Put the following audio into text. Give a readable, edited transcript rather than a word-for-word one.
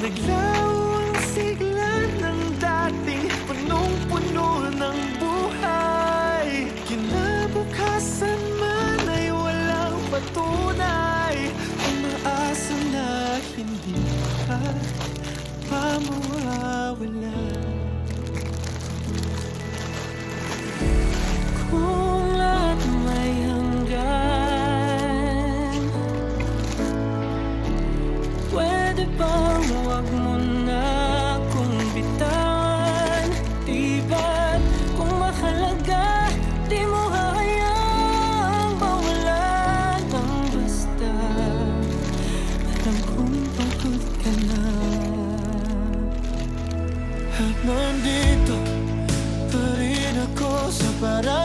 Naglaho ang sigla ng dating punong-puno ng buhay. Kinabukasan man ay walang patunay. Umaasa na hindi ka pa mawawala. Kung lahat may hanggan, pwede bang huwag mo na akong bitawan? Di ba't kung mahalaga, di mo hahayaang mawalan ng basta? Alam kong pagod ka na, at nandito pa rin ako sa parang